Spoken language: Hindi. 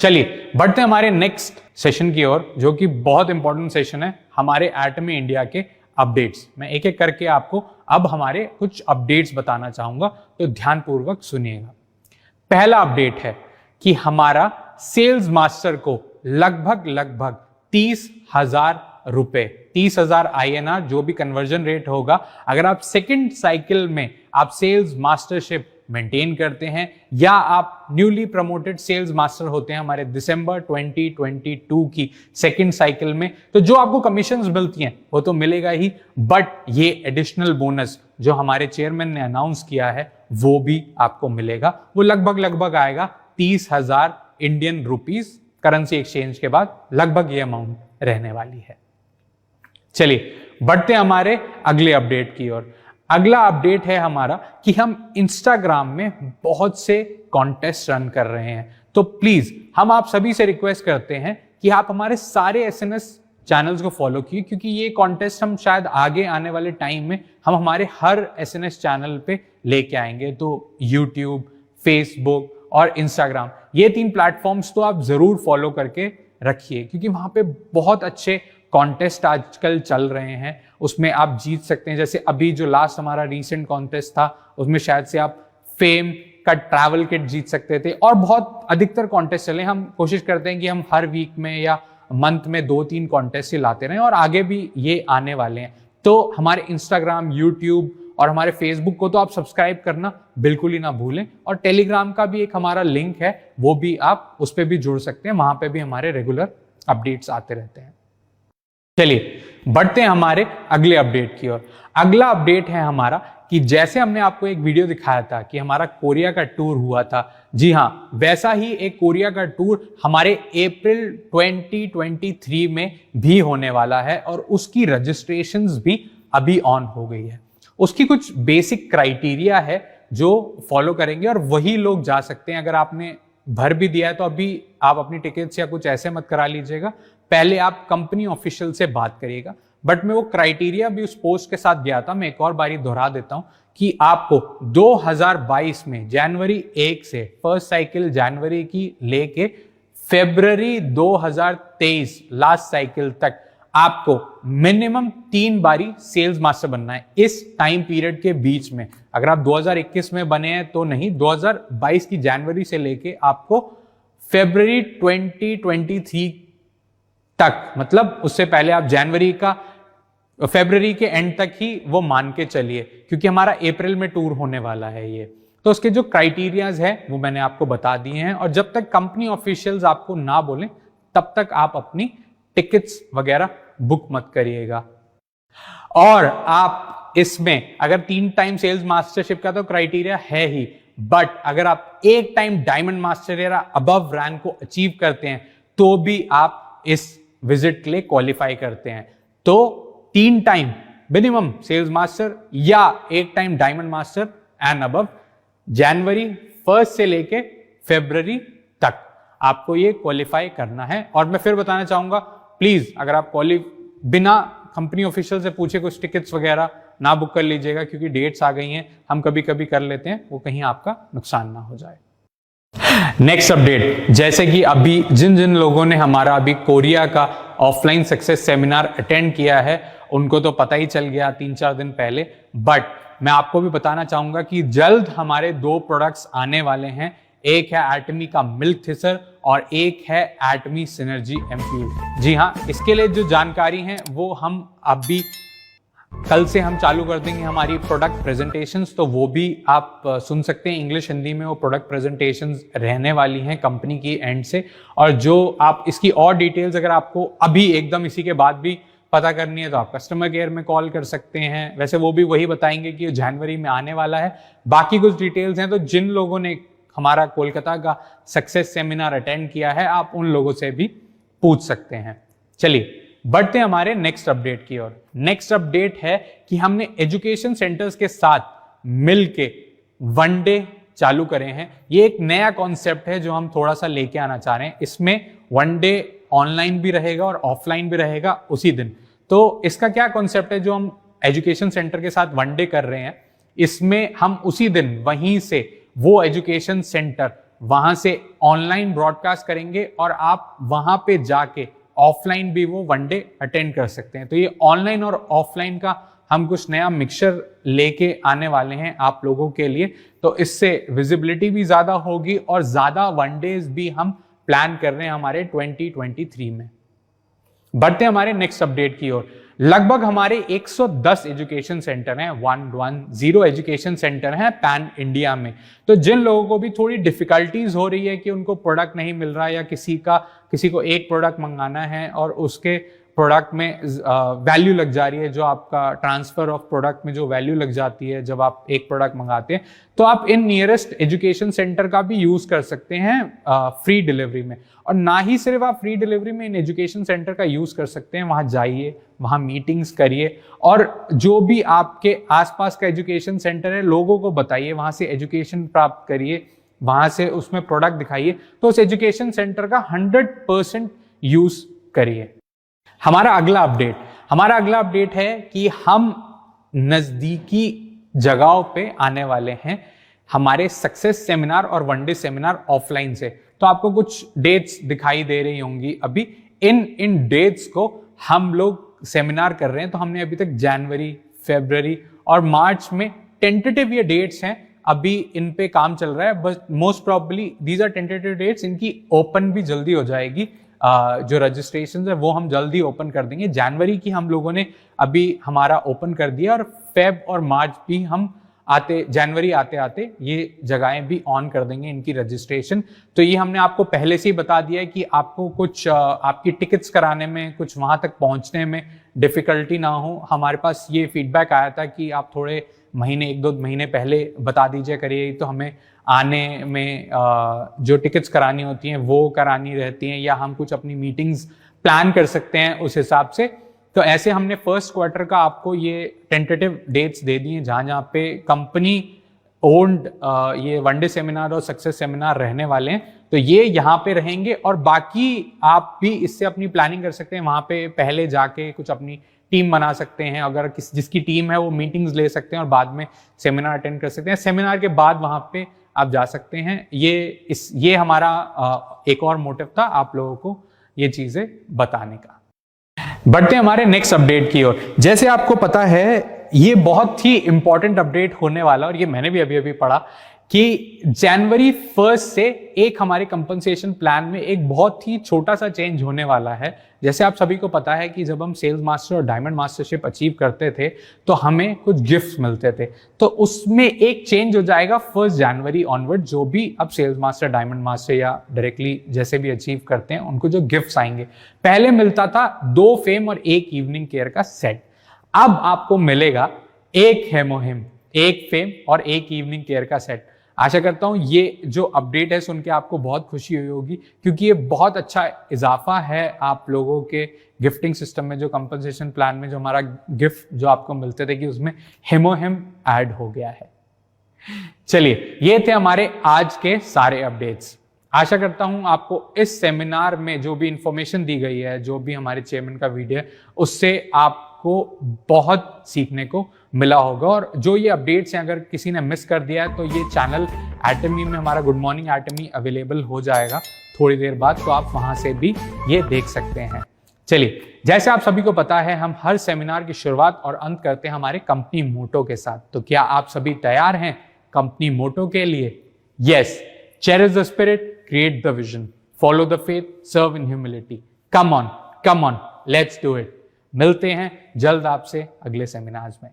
चलिए बढ़ते हैं हमारे नेक्स्ट सेशन की ओर, जो कि बहुत इंपॉर्टेंट सेशन है हमारे एटमी इंडिया के अपडेट्स। मैं एक एक करके आपको अब हमारे कुछ अपडेट्स बताना चाहूंगा, तो ध्यानपूर्वक सुनिएगा। पहला अपडेट है कि हमारा सेल्स मास्टर को लगभग 30,000 रुपए, 30,000 INR जो भी कन्वर्जन रेट होगा, अगर आप सेकंड साइकिल में आप सेल्स मास्टरशिप मेंटेन करते हैं या आप न्यूली प्रमोटेड सेल्स मास्टर होते हैं हमारे दिसंबर 2022 की सेकंड साइकिल में, तो जो आपको कमीशंस मिलती हैं वो तो मिलेगा ही, बट ये एडिशनल बोनस जो हमारे चेयरमैन ने अनाउंस किया है वो भी आपको मिलेगा। वो लगभग आएगा 30,000 इंडियन रुपीस, करेंसी एक्सचेंज के बाद लगभग ये अमाउंट रहने वाली है। चलिए बढ़ते हैं हमारे अगले अपडेट की ओर। अगला अपडेट है हमारा कि हम इंस्टाग्राम में बहुत से कॉन्टेस्ट रन कर रहे हैं, तो प्लीज हम आप सभी से रिक्वेस्ट करते हैं कि आप हमारे सारे SNS चैनल्स को फॉलो कीजिए, क्योंकि ये कॉन्टेस्ट हम शायद आगे आने वाले टाइम में हम हमारे हर SNS चैनल पे लेके आएंगे। तो YouTube, Facebook और Instagram, ये 3 प्लेटफॉर्म्स तो आप जरूर फॉलो करके रखिए, क्योंकि वहां पे बहुत अच्छे कॉन्टेस्ट आजकल चल रहे हैं, उसमें आप जीत सकते हैं। जैसे अभी जो लास्ट हमारा रीसेंट कॉन्टेस्ट था उसमें शायद से आप फेम का ट्रैवल किट जीत सकते थे, और बहुत अधिकतर कॉन्टेस्ट चले। हम कोशिश करते हैं कि हम हर वीक में या मंथ में 2-3 कॉन्टेस्ट ही लाते रहें, और आगे भी ये आने वाले हैं। तो हमारे इंस्टाग्राम, यूट्यूब और हमारे फेसबुक को तो आप सब्सक्राइब करना बिल्कुल ही ना भूलें, और टेलीग्राम का भी एक हमारा लिंक है, वो भी आप उस पर भी जुड़ सकते हैं, वहां पे भी हमारे रेगुलर अपडेट्स आते रहते हैं। चलिए बढ़ते हैं हमारे अगले अपडेट की ओर। अगला अपडेट है हमारा कि जैसे हमने आपको एक वीडियो दिखाया था कि हमारा कोरिया का टूर हुआ था, जी हाँ, वैसा ही एक कोरिया का टूर हमारे अप्रैल 2023 में भी होने वाला है, और उसकी रजिस्ट्रेशंस भी अभी ऑन हो गई है। उसकी कुछ बेसिक क्राइटेरिया है जो फॉलो करेंगे और वही लोग जा सकते हैं। अगर आपने भर भी दिया है तो अभी आप अपनी टिकट्स या कुछ ऐसे मत करा लीजिएगा, पहले आप कंपनी ऑफिशियल से बात करिएगा। बट मैं वो क्राइटेरिया भी उस पोस्ट के साथ दिया था, मैं एक और बारी दोहरा देता हूं कि आपको 2022 में जनवरी 1 से फर्स्ट साइकिल जनवरी की लेके फरवरी 2023 लास्ट साइकिल तक आपको मिनिमम 3 बारी सेल्स मास्टर बनना है इस टाइम पीरियड के बीच में। अगर आप 2021 में बने हैं तो नहीं, 2022 की जनवरी से लेके आपको फरवरी 2023 तक, मतलब उससे पहले आप जनवरी का फरवरी के एंड तक ही वो मान के चलिए, क्योंकि हमारा अप्रैल में टूर होने वाला है ये। तो उसके जो क्राइटेरियाज है वो मैंने आपको बता दिए हैं, और जब तक कंपनी ऑफिशियल्स आपको ना बोलें तब तक आप अपनी टिकट्स वगैरह बुक मत करिएगा। और आप इसमें अगर 3 टाइम सेल्स मास्टरशिप का तो क्राइटेरिया है ही, बट अगर आप 1 टाइम डायमंड मास्टर या अबव रैंक को अचीव करते हैं तो भी आप इस विजिट के लिए क्वालिफाई करते हैं। तो 3 टाइम मिनिमम सेल्स मास्टर या 1 time diamond master and above, जनवरी 1 से लेके फरवरी तक आपको ये क्वालिफाई करना है। और मैं फिर बताना चाहूंगा, प्लीज अगर आप बिना कंपनी ऑफिशियल से पूछे कुछ टिकट्स वगैरह ना बुक कर लीजिएगा, क्योंकि डेट्स आ गई हैं, हम कभी कभी कर लेते हैं, वो कहीं आपका नुकसान ना हो जाए। नेक्स्ट अपडेट, जैसे कि अभी जिन जिन लोगों ने हमारा अभी कोरिया का ऑफलाइन सक्सेस सेमिनार अटेंड किया है उनको तो पता ही चल गया 3-4 दिन पहले, बट मैं आपको भी बताना चाहूंगा कि जल्द हमारे 2 प्रोडक्ट्स आने वाले हैं। एक है एटमी का मिल्क थिसर और एक है एटमी सिनर्जी एम्प्यूल। जी हाँ, इसके लिए जो जानकारी है वो हम अभी कल से हम चालू कर देंगे हमारी प्रोडक्ट प्रेजेंटेशंस, तो वो भी आप सुन सकते हैं इंग्लिश हिंदी में। वो प्रोडक्ट प्रेजेंटेशंस रहने वाली हैं कंपनी की एंड से, और जो आप इसकी और डिटेल्स अगर आपको अभी एकदम इसी के बाद भी पता करनी है तो आप कस्टमर केयर में कॉल कर सकते हैं। वैसे वो भी वही बताएंगे कि जनवरी में आने वाला है। बाकी कुछ डिटेल्स हैं तो जिन लोगों ने हमारा कोलकाता का सक्सेस सेमिनार अटेंड किया है आप उन लोगों से भी पूछ सकते हैं। चलिए बढ़ते हैं हमारे नेक्स्ट अपडेट की ओर। नेक्स्ट अपडेट है कि हमने एजुकेशन सेंटर्स के साथ मिलके वनडे चालू करे हैं। ये एक नया कॉन्सेप्ट है जो हम थोड़ा सा लेके आना चाह रहे हैं। इसमें वनडे ऑनलाइन भी रहेगा और ऑफलाइन भी रहेगा उसी दिन। तो इसका क्या कॉन्सेप्ट है जो हम एजुकेशन सेंटर के साथ वनडे कर रहे हैं, इसमें हम उसी दिन वहीं से वो एजुकेशन सेंटर वहां से ऑनलाइन ब्रॉडकास्ट करेंगे और आप वहां पे जाके ऑफलाइन भी वो वनडे अटेंड कर सकते हैं। तो ये ऑनलाइन और ऑफलाइन का हम कुछ नया मिक्सचर लेके आने वाले हैं आप लोगों के लिए, तो इससे विजिबिलिटी भी ज्यादा होगी और ज्यादा वनडेज भी हम प्लान कर रहे हैं हमारे 2023 में। बढ़ते हमारे नेक्स्ट अपडेट की ओर। लगभग हमारे 110 एजुकेशन सेंटर हैं, 110 एजुकेशन सेंटर हैं पैन इंडिया में। तो जिन लोगों को भी थोड़ी डिफिकल्टीज हो रही है कि उनको प्रोडक्ट नहीं मिल रहा, या किसी को एक प्रोडक्ट मंगाना है और उसके प्रोडक्ट में वैल्यू लग जा रही है, जो आपका ट्रांसफर ऑफ प्रोडक्ट में जो वैल्यू लग जाती है जब आप एक प्रोडक्ट मंगाते हैं, तो आप इन नियरेस्ट एजुकेशन सेंटर का भी यूज कर सकते हैं फ्री डिलीवरी में। और ना ही सिर्फ आप फ्री डिलीवरी में इन एजुकेशन सेंटर का यूज कर सकते हैं, वहां जाइए, वहां मीटिंग्स करिए और जो भी आपके आसपास का एजुकेशन सेंटर है लोगों को बताइए, वहां से एजुकेशन प्राप्त करिए, वहां से उसमें प्रोडक्ट दिखाइए, तो उस एजुकेशन सेंटर का 100% यूज करिए। हमारा अगला अपडेट है कि हम नजदीकी जगहों पे आने वाले हैं हमारे सक्सेस सेमिनार और वनडे सेमिनार ऑफलाइन से। तो आपको कुछ डेट्स दिखाई दे रही होंगी अभी। इन डेट्स को हम लोग सेमिनार कर रहे हैं। तो हमने अभी तक जनवरी, फरवरी और मार्च में टेंटेटिव ये डेट्स हैं, अभी इन पे काम चल रहा है, but most probably these are tentative dates. इनकी ओपन भी जल्दी हो जाएगी, जो रजिस्ट्रेशन है वो हम जल्दी ओपन कर देंगे। जनवरी की हम लोगों ने अभी हमारा ओपन कर दिया और फेब और मार्च भी हम जनवरी आते आते ये जगहें भी ऑन कर देंगे इनकी रजिस्ट्रेशन। तो ये हमने आपको पहले से ही बता दिया है कि आपको कुछ आपकी टिकट्स कराने में, कुछ वहां तक पहुंचने में डिफिकल्टी ना हो। हमारे पास ये फीडबैक आया था कि आप थोड़े महीने, 1-2 महीने पहले बता दीजिए करिए, तो हमें आने में जो टिकट्स करानी होती हैं वो करानी रहती हैं, या हम कुछ अपनी मीटिंग्स प्लान कर सकते हैं उस हिसाब से। तो ऐसे हमने फर्स्ट क्वार्टर का आपको ये टेंटेटिव डेट्स दे दिए जहां जहां पे कंपनी ओन्ड ये वनडे सेमिनार और सक्सेस सेमिनार रहने वाले हैं। तो ये यहाँ पे रहेंगे और बाकी आप भी इससे अपनी प्लानिंग कर सकते हैं। वहां पे पहले जाके कुछ अपनी टीम बना सकते हैं, अगर जिसकी टीम है वो मीटिंग्स ले सकते हैं और बाद में सेमिनार अटेंड कर सकते हैं। सेमिनार के बाद वहां पे आप जा सकते हैं। ये हमारा एक और मोटिव था आप लोगों को ये चीजें बताने का। बढ़ते हैं हमारे नेक्स्ट अपडेट की ओर। जैसे आपको पता है ये बहुत ही इंपॉर्टेंट अपडेट होने वाला, और ये मैंने भी अभी पढ़ा कि जनवरी 1 से एक हमारे कंपनसेशन प्लान में एक बहुत ही छोटा सा चेंज होने वाला है। जैसे आप सभी को पता है कि जब हम सेल्स मास्टर और डायमंड मास्टरशिप अचीव करते थे तो हमें कुछ गिफ्ट्स मिलते थे। तो उसमें एक चेंज हो जाएगा 1 जनवरी ऑनवर्ड। जो भी अब सेल्स मास्टर, डायमंड मास्टर या डायरेक्टली जैसे भी अचीव करते हैं उनको जो गिफ्ट्स आएंगे, पहले मिलता था 2 फेम और 1 इवनिंग केयर का सेट। अब आपको मिलेगा 1 हेमोहिम, 1 फेम और 1 इवनिंग केयर का सेट। आशा करता हूं ये जो अपडेट है सुन के आपको बहुत खुशी हुई होगी, क्योंकि ये बहुत अच्छा इजाफा है आप लोगों के गिफ्टिंग सिस्टम में। जो कंपनसेशन प्लान में जो हमारा गिफ्ट जो आपको मिलते थे कि उसमें हेमोहिम ऐड हो गया है। चलिए, ये थे हमारे आज के सारे अपडेट्स। आशा करता हूं आपको इस सेमिनार में जो भी इंफॉर्मेशन दी गई है, जो भी हमारे चेयरमैन का वीडियो है, उससे आपको बहुत सीखने को मिला होगा। और जो ये अपडेट्स हैं अगर किसी ने मिस कर दिया है तो ये चैनल एटमी में हमारा गुड मॉर्निंग एटमी अवेलेबल हो जाएगा थोड़ी देर बाद, तो आप वहां से भी ये देख सकते हैं। चलिए, जैसे आप सभी को पता है हम हर सेमिनार की शुरुआत और अंत करते हैं हमारे कंपनी मोटो के साथ। तो क्या आप सभी तैयार हैं कंपनी मोटो के लिए? Yes, cherish the spirit, create the vision, follow the faith, serve in humility. Come on, let's do it. मिलते हैं जल्द आपसे अगले सेमिनार्स में।